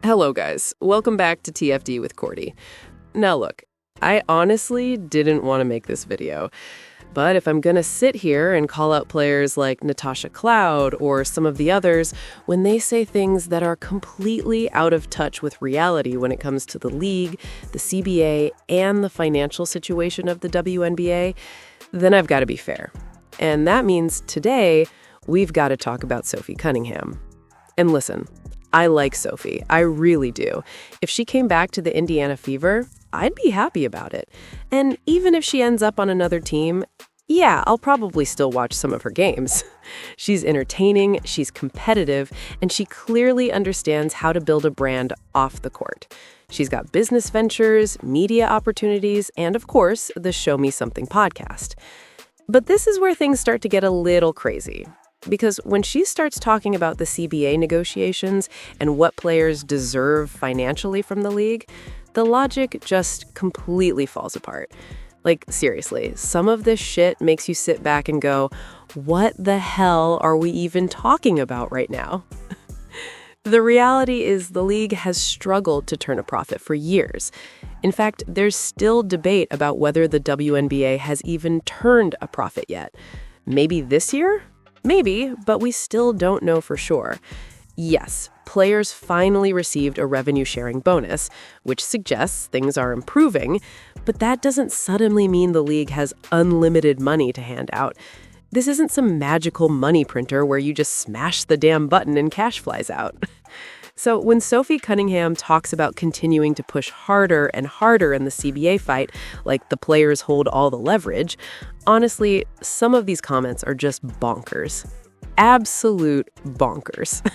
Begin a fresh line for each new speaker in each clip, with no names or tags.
Hello, guys. Welcome back to TFD with Cordy. Now, look, I honestly didn't want to make this video, but if I'm going to sit here and call out players like Natasha Cloud or some of the others when they say things that are completely out of touch with reality when it comes to the league, the CBA, and the financial situation of the WNBA, then I've got to be fair. And that means today, we've got to talk about Sophie Cunningham. And listen, I like Sophie. I really do. If she came back to the Indiana Fever, I'd be happy about it. And even if she ends up on another team, yeah, I'll probably still watch some of her games. She's entertaining, she's competitive, and she clearly understands how to build a brand off the court. She's got business ventures, media opportunities, and of course, the Show Me Something podcast. But this is where things start to get a little crazy. Because when she starts talking about the CBA negotiations and what players deserve financially from the league, the logic just completely falls apart. Like, seriously, some of this shit makes you sit back and go, what the hell are we even talking about right now? The reality is the league has struggled to turn a profit for years. In fact, there's still debate about whether the WNBA has even turned a profit yet. Maybe this year? Maybe, but we still don't know for sure. Yes, players finally received a revenue-sharing bonus, which suggests things are improving, but that doesn't suddenly mean the league has unlimited money to hand out. This isn't some magical money printer where you just smash the damn button and cash flies out. So when Sophie Cunningham talks about continuing to push harder and harder in the CBA fight, like the players hold all the leverage, honestly, some of these comments are just bonkers. Absolute bonkers.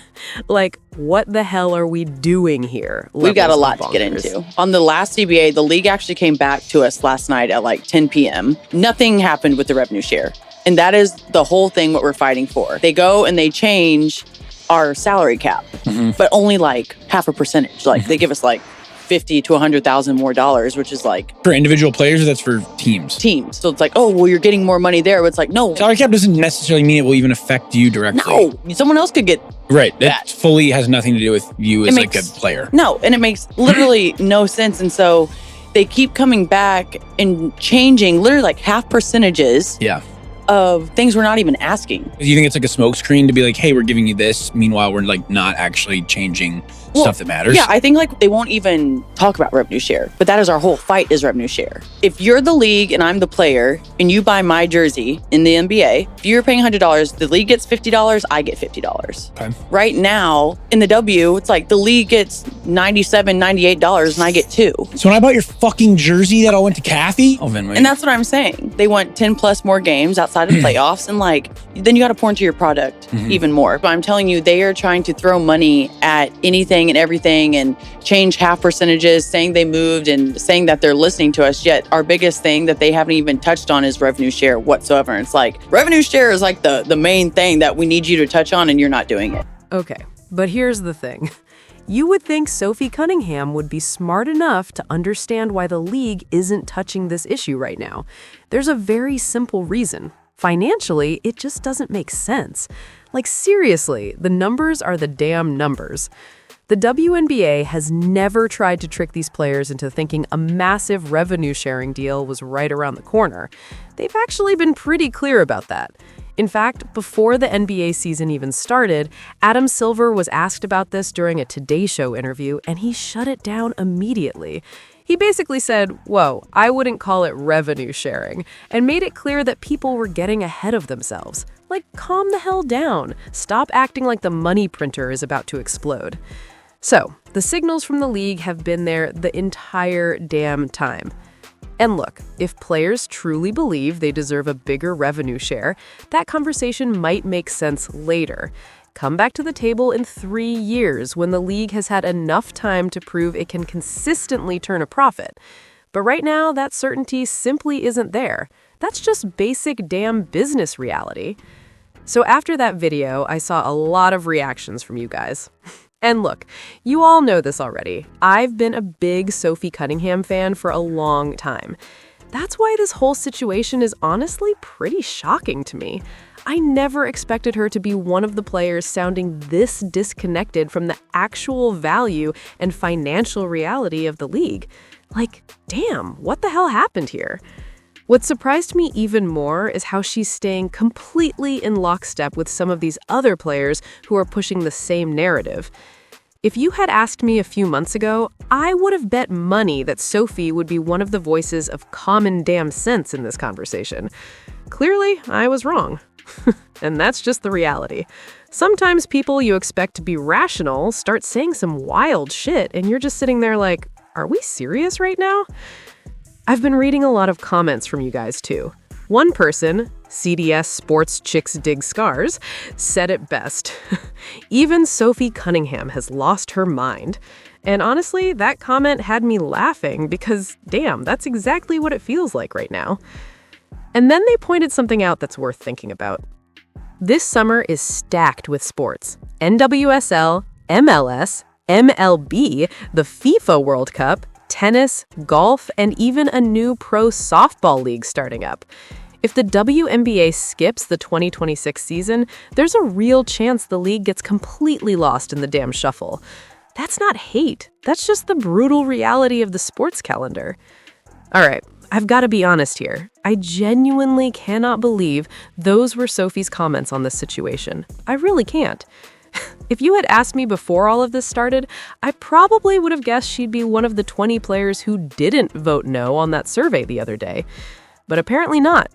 Like, what the hell are we doing here?
We've got a lot to get into. On the last CBA, the league actually came back to us last night at like 10 p.m. Nothing happened with the revenue share. And that is the whole thing what we're fighting for. They go and they change our salary cap, but only like half a percentage. Like they give us like 50 to 100,000 more dollars, which is like
for individual players, or that's for teams.
So it's like, oh, well, you're getting more money there. But it's like, no,
salary cap doesn't necessarily mean it will even affect you directly.
No, someone else could get
right. That fully has nothing to do with you as like a player.
No, and it makes literally no sense. And so they keep coming back and changing literally like half percentages.
Yeah.
Of things we're not even asking.
Do you think it's like a smokescreen to be like, hey, we're giving you this, meanwhile we're like not actually changing stuff that matters?
Yeah, I think like they won't even talk about revenue share, but that is our whole fight is revenue share. If you're the league and I'm the player and you buy my jersey in the NBA, if you're paying $100, the league gets $50, I get $50.
Okay.
Right now in the W, it's like the league gets $97, $98 and I get $2.
So when I bought your fucking jersey that all went to Kathy? Oh, Venmo.
And that's what I'm saying. They want 10 plus more games outside of playoffs and like, then you got to pour into your product even more. But I'm telling you, they are trying to throw money at anything and everything and change half percentages, saying they moved and saying that they're listening to us. Yet our biggest thing that they haven't even touched on is revenue share whatsoever. And it's like revenue share is like the main thing that we need you to touch on and you're not doing it.
Okay, but here's the thing. You would think Sophie Cunningham would be smart enough to understand why the league isn't touching this issue right now. There's a very simple reason. Financially, it just doesn't make sense. Like, seriously, the numbers are the damn numbers. The WNBA has never tried to trick these players into thinking a massive revenue-sharing deal was right around the corner. They've actually been pretty clear about that. In fact, before the NBA season even started, Adam Silver was asked about this during a Today Show interview, and he shut it down immediately. He basically said, whoa, I wouldn't call it revenue sharing, and made it clear that people were getting ahead of themselves. Like, calm the hell down. Stop acting like the money printer is about to explode. So, the signals from the league have been there the entire damn time. And look, if players truly believe they deserve a bigger revenue share, that conversation might make sense later. Come back to the table in 3 years when the league has had enough time to prove it can consistently turn a profit. But right now, that certainty simply isn't there. That's just basic damn business reality. So after that video, I saw a lot of reactions from you guys. And look, you all know this already. I've been a big Sophie Cunningham fan for a long time. That's why this whole situation is honestly pretty shocking to me. I never expected her to be one of the players sounding this disconnected from the actual value and financial reality of the league. Like, damn, what the hell happened here? What surprised me even more is how she's staying completely in lockstep with some of these other players who are pushing the same narrative. If you had asked me a few months ago, I would have bet money that Sophie would be one of the voices of common damn sense in this conversation. Clearly, I was wrong. And that's just the reality. Sometimes people you expect to be rational start saying some wild shit, and you're just sitting there like, are we serious right now? I've been reading a lot of comments from you guys, too. One person, CDS Sports Chicks Dig Scars, said it best. Even Sophie Cunningham has lost her mind. And honestly, that comment had me laughing because, damn, that's exactly what it feels like right now. And then they pointed something out that's worth thinking about. This summer is stacked with sports. NWSL, MLS, MLB, the FIFA World Cup, tennis, golf, and even a new pro softball league starting up. If the WNBA skips the 2026 season, there's a real chance the league gets completely lost in the damn shuffle. That's not hate. That's just the brutal reality of the sports calendar. All right, I've got to be honest here. I genuinely cannot believe those were Sophie's comments on this situation. I really can't. If you had asked me before all of this started, I probably would have guessed she'd be one of the 20 players who didn't vote no on that survey the other day. But apparently not.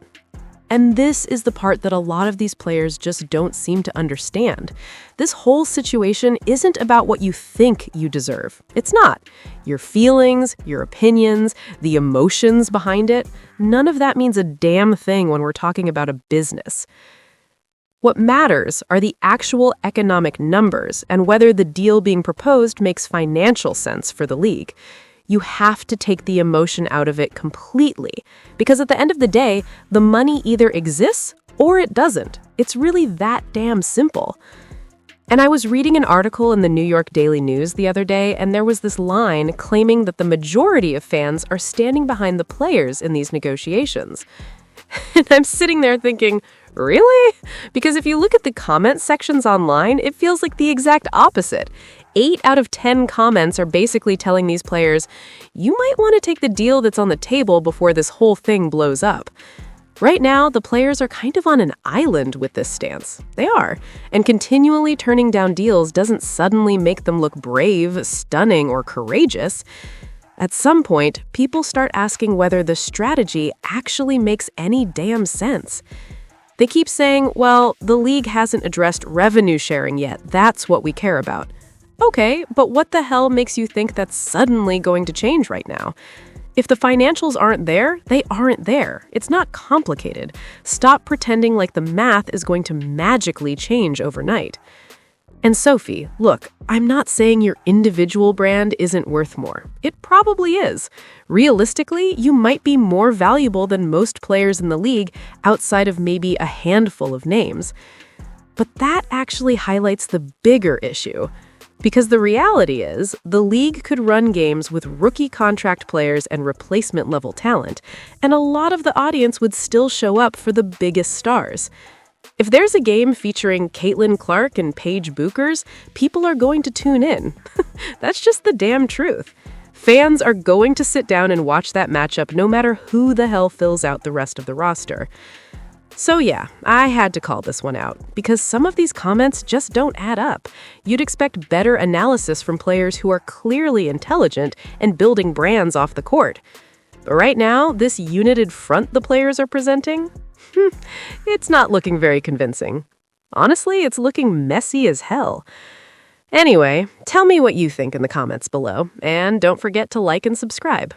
And this is the part that a lot of these players just don't seem to understand. This whole situation isn't about what you think you deserve. It's not. Your feelings, your opinions, the emotions behind it, none of that means a damn thing when we're talking about a business. What matters are the actual economic numbers and whether the deal being proposed makes financial sense for the league. You have to take the emotion out of it completely, because at the end of the day, the money either exists or it doesn't. It's really that damn simple. And I was reading an article in the New York Daily News the other day, and there was this line claiming that the majority of fans are standing behind the players in these negotiations. And I'm sitting there thinking, really? Because if you look at the comment sections online, it feels like the exact opposite. 8 out of 10 comments are basically telling these players, you might want to take the deal that's on the table before this whole thing blows up. Right now, the players are kind of on an island with this stance. They are. And continually turning down deals doesn't suddenly make them look brave, stunning, or courageous. At some point, people start asking whether the strategy actually makes any damn sense. They keep saying, well, the league hasn't addressed revenue sharing yet. That's what we care about. Okay, but what the hell makes you think that's suddenly going to change right now? If the financials aren't there, they aren't there. It's not complicated. Stop pretending like the math is going to magically change overnight. And Sophie, look, I'm not saying your individual brand isn't worth more. It probably is. Realistically, you might be more valuable than most players in the league outside of maybe a handful of names. But that actually highlights the bigger issue. Because the reality is, the league could run games with rookie contract players and replacement-level talent, and a lot of the audience would still show up for the biggest stars. If there's a game featuring Caitlin Clark and Paige Buchers, people are going to tune in. That's just the damn truth. Fans are going to sit down and watch that matchup no matter who the hell fills out the rest of the roster. So yeah, I had to call this one out, because some of these comments just don't add up. You'd expect better analysis from players who are clearly intelligent and building brands off the court. But right now, this united front the players are presenting, it's not looking very convincing. Honestly, it's looking messy as hell. Anyway, tell me what you think in the comments below, and don't forget to like and subscribe.